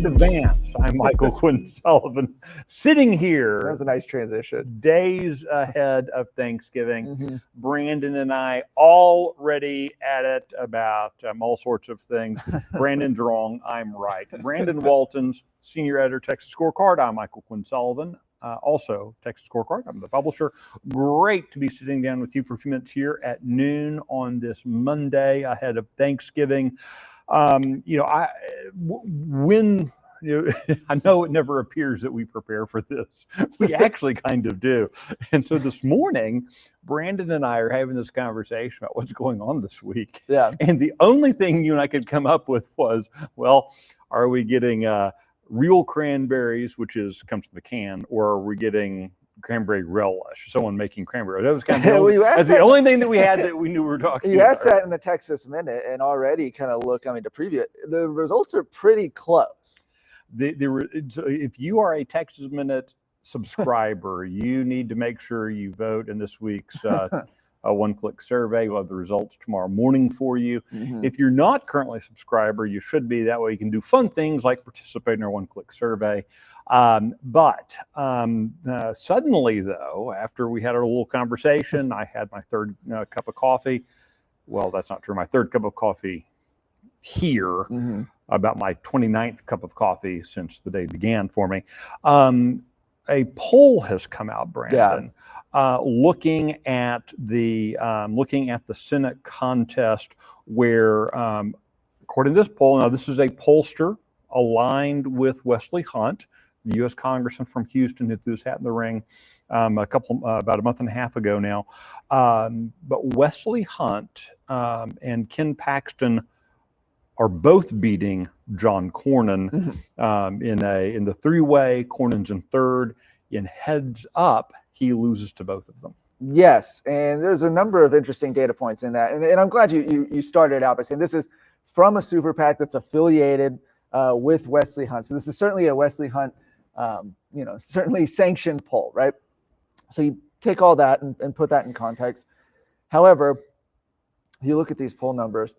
Advance. I'm Michael Quinn Sullivan, sitting here. That's a nice transition. Days ahead of Thanksgiving. Mm-hmm. Brandon and I already at it about all sorts of things. Brandon's wrong. I'm right. Brandon Waltons, senior editor, Texas Scorecard. I'm Michael Quinn Sullivan. Also, Texas Scorecard. I'm the publisher. Great to be sitting down with you for a few minutes here at noon on this Monday ahead of Thanksgiving. I know it never appears that we prepare for this. We actually kind of do. And so this morning, Brandon and I are having this conversation about what's going on this week. Yeah. And the only thing you and I could come up with was, well, are we getting real cranberries, which comes in the can, or are we getting cranberry relish? Someone making cranberry. That was kind of that's the only thing that we had that we knew we were talking about. You asked that in the Texas Minute, and already kind of to preview it. The results are pretty close. If you are a Texas Minute subscriber, you need to make sure you vote in this week's one-click survey. We'll have the results tomorrow morning for you. Mm-hmm. If you're not currently a subscriber, you should be. That way you can do fun things like participate in our one-click survey. But suddenly, though, after we had our little conversation, I had my third cup of coffee. Well, that's not true. My third cup of coffee here. Mm-hmm. About my 29th cup of coffee since the day began for me. A poll has come out, Brandon, looking at the Senate contest where, according to this poll, now this is a pollster aligned with Wesley Hunt, the U.S. Congressman from Houston who threw his hat in the ring about a month and a half ago now. But Wesley Hunt and Ken Paxton are both beating John Cornyn in the three-way. Cornyn's in third. In heads up, he loses to both of them. Yes, and there's a number of interesting data points in that. And I'm glad you started out by saying this is from a super PAC that's affiliated with Wesley Hunt. So this is certainly a Wesley Hunt, certainly sanctioned poll, right? So you take all that and put that in context. However, if you look at these poll numbers,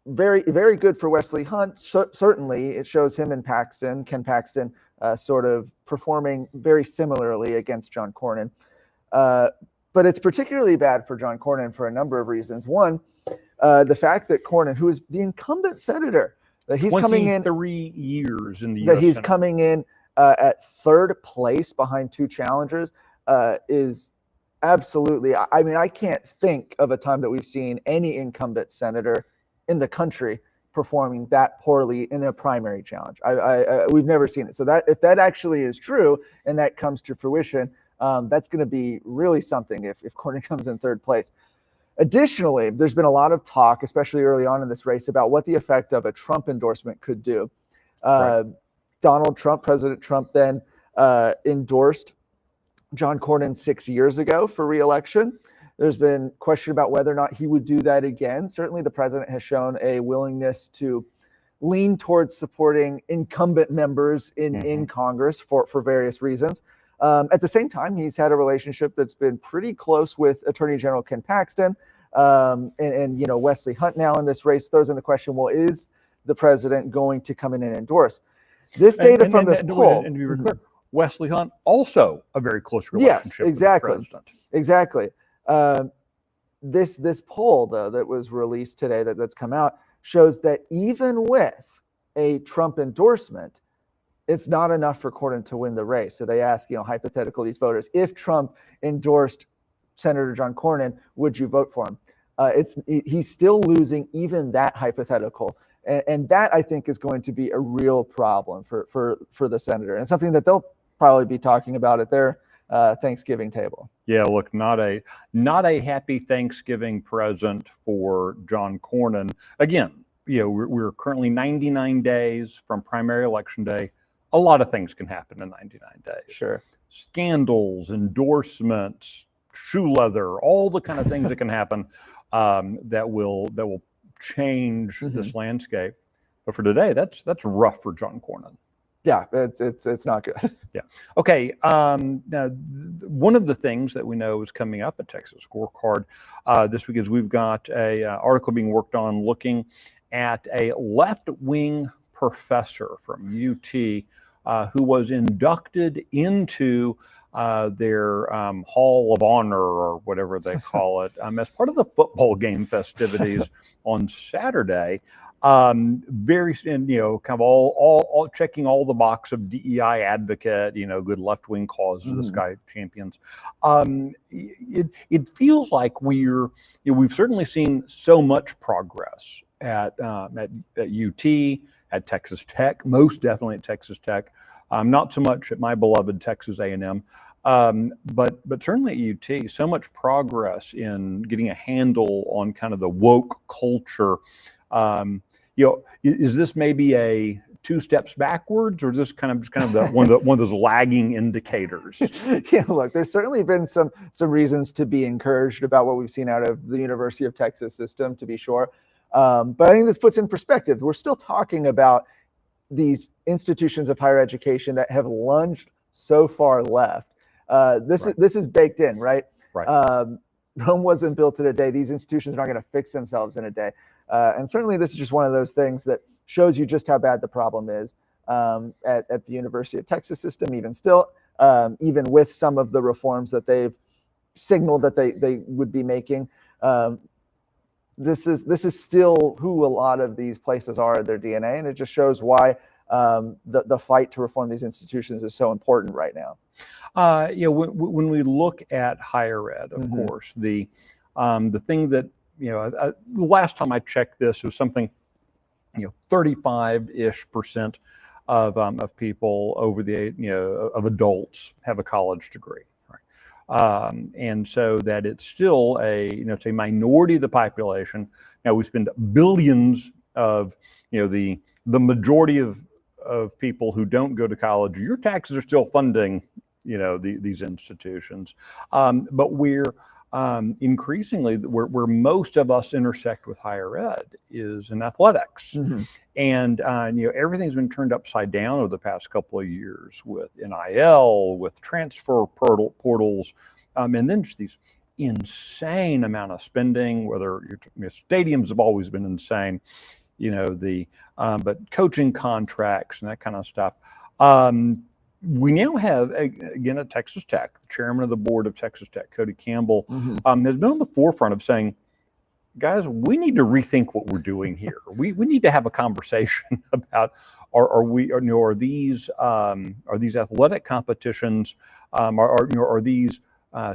very, very good for Wesley Hunt. Certainly, it shows him and Ken Paxton, sort of performing very similarly against John Cornyn. But it's particularly bad for John Cornyn for a number of reasons. One, the fact that Cornyn, who is the incumbent senator, that he's coming in 23 years in the U.S. that he's Senate. Coming in at third place behind two challengers is absolutely. I mean, I can't think of a time that we've seen any incumbent senator in the country performing that poorly in a primary challenge. We've never seen it. So that if that actually is true and that comes to fruition, that's going to be really something if Cornyn comes in third place. Additionally, there's been a lot of talk, especially early on in this race, about what the effect of a Trump endorsement could do. Right. Donald Trump, President Trump, then endorsed John Cornyn 6 years ago for re-election. There's been question about whether or not he would do that again. Certainly, the president has shown a willingness to lean towards supporting incumbent members in Congress for various reasons. At the same time, he's had a relationship that's been pretty close with Attorney General Ken Paxton and Wesley Hunt now in this race throws in the question, well, is the president going to come in and endorse? This data from this poll. And to be clear, Wesley Hunt also a very close relationship with the president. Exactly. This poll, though, that was released today, that's come out, shows that even with a Trump endorsement, it's not enough for Cornyn to win the race. So they ask, hypothetically, these voters, if Trump endorsed Senator John Cornyn, would you vote for him? He's still losing even that hypothetical. And that, I think, is going to be a real problem for the senator, and something that they'll probably be talking about at their Thanksgiving table. Yeah, look, not a happy Thanksgiving present for John Cornyn. Again, we're currently 99 days from primary election day. A lot of things can happen in 99 days. Sure. Scandals, endorsements, shoe leather, all the kind of things that can happen that will change this landscape. But for today, that's rough for John Cornyn. Yeah, it's not good. Yeah. Okay. Now, one of the things that we know is coming up at Texas Scorecard this week is we've got a article being worked on looking at a left-wing professor from UT who was inducted into their Hall of Honor, or whatever they call it, as part of the football game festivities on Saturday. Very, kind of all checking all the box of DEI advocate, good left-wing causes, this guy champions. It feels like we've certainly seen so much progress at UT, at Texas Tech, most definitely at Texas Tech, not so much at my beloved Texas A&M. But certainly at UT, so much progress in getting a handle on kind of the woke culture. Is this maybe a 2 steps backwards, or is this kind of one of those lagging indicators? Yeah, look, there's certainly been some reasons to be encouraged about what we've seen out of the University of Texas system, to be sure. But I think this puts in perspective. We're still talking about these institutions of higher education that have lunged so far left. This is baked in, right? Right. Rome wasn't built in a day. These institutions are not going to fix themselves in a day. And certainly this is just one of those things that shows you just how bad the problem is at the University of Texas system, even still, even with some of the reforms that they've signaled that they would be making. This is still who a lot of these places are at their DNA, and it just shows why the fight to reform these institutions is so important right now. When we look at higher ed, of course, the thing that the last time I checked this was something 35-ish% of people over the age, of adults have a college degree, right? And so that it's still it's a minority of the population. Now we spend billions of the majority of people who don't go to college. Your taxes are still funding these institutions, but we're increasingly where most of us intersect with higher ed is in athletics. And everything's been turned upside down over the past couple of years with NIL, with transfer portals, and then just these insane amount of spending. Whether stadiums have always been insane, but coaching contracts and that kind of stuff. We now have, again, at Texas Tech, the chairman of the board of Texas Tech, Cody Campbell, has been on the forefront of saying, guys, we need to rethink what we're doing here. We need to have a conversation about are these athletic competitions, are these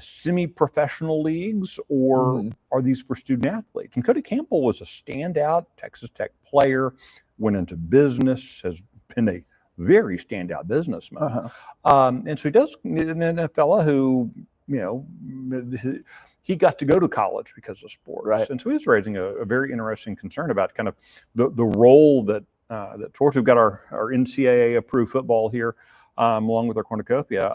semi-professional leagues, or are these for student athletes? And Cody Campbell was a standout Texas Tech player, went into business, has been a very standout businessman. And so he does, and a fella who, he got to go to college because of sports. Right. And so he's raising a very interesting concern about kind of the role that towards we've got our NCAA approved football here, along with our cornucopia.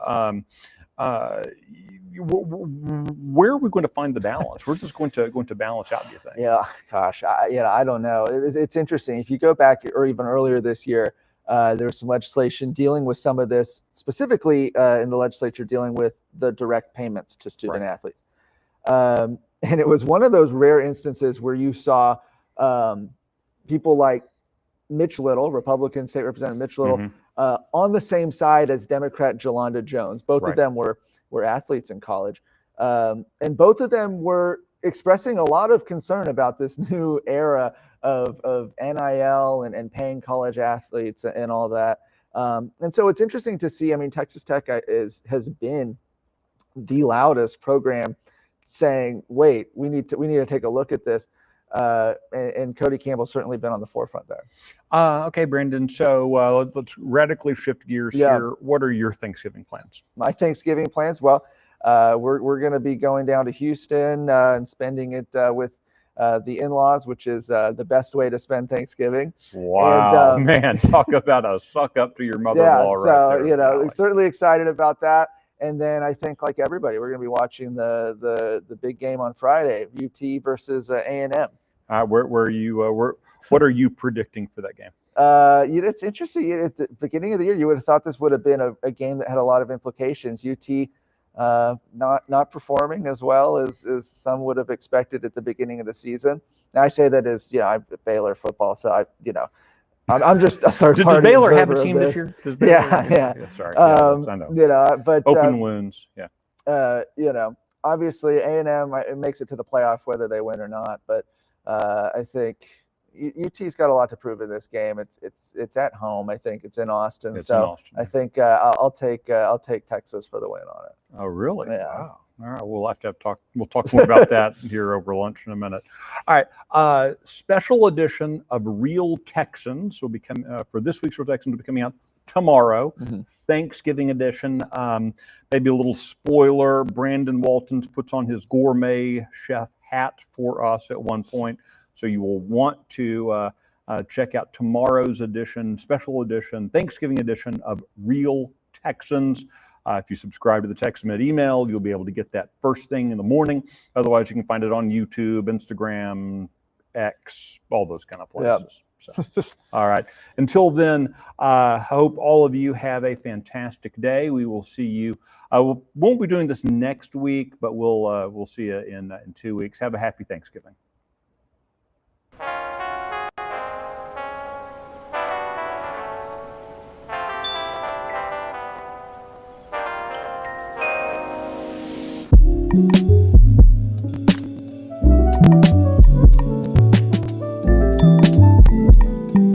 Where are we going to find the balance? Where's this going to balance out, do you think? Yeah, gosh, I don't know. It's interesting. If you go back, or even earlier this year, there was some legislation dealing with some of this, specifically in the legislature dealing with the direct payments to student athletes. And it was one of those rare instances where you saw people like Mitch Little, Republican State Representative Mitch Little, on the same side as Democrat Jolanda Jones. Both of them were athletes in college. And both of them were expressing a lot of concern about this new era of NIL and paying college athletes and all that. And so it's interesting to see. I mean, Texas Tech has been the loudest program saying, "Wait, we need to take a look at this." And Cody Campbell's certainly been on the forefront there. Okay, Brandon. So let's radically shift gears here. What are your Thanksgiving plans? My Thanksgiving plans? Well, we're going to be going down to Houston and spending it with the in-laws, which is the best way to spend Thanksgiving. Wow, man, talk about a suck up to your mother-in-law right there. So certainly excited about that. And then I think, like everybody, we're going to be watching the big game on Friday, UT versus A&M. What are you predicting for that game? It's interesting. At the beginning of the year, you would have thought this would have been a game that had a lot of implications. UT not performing as well as some would have expected at the beginning of the season. Now I say that as I'm Baylor football, so I'm just a third party. Did Baylor have a team this year? Yeah. Sorry, I know. But open wounds. Yeah. Obviously A&M it makes it to the playoff whether they win or not. But I think UT's got a lot to prove in this game. It's at home. I think it's in Austin. I think I'll take Texas for the win on it. Oh, really? Yeah. Wow. All right. We'll have to talk. We'll talk more about that here over lunch in a minute. All right. Special edition of Real Texans will be coming for this week's Real Texans will be coming out tomorrow. Mm-hmm. Thanksgiving edition. Maybe a little spoiler. Brandon Waltons puts on his gourmet chef hat for us at one point. So you will want to check out tomorrow's edition, special edition, Thanksgiving edition of Real Texans. If you subscribe to the TexMed email, you'll be able to get that first thing in the morning. Otherwise, you can find it on YouTube, Instagram, X, all those kind of places. Yep. So, all right. Until then, I hope all of you have a fantastic day. We will see you. We won't be doing this next week, but we'll see you in 2 weeks. Have a happy Thanksgiving. Thank you.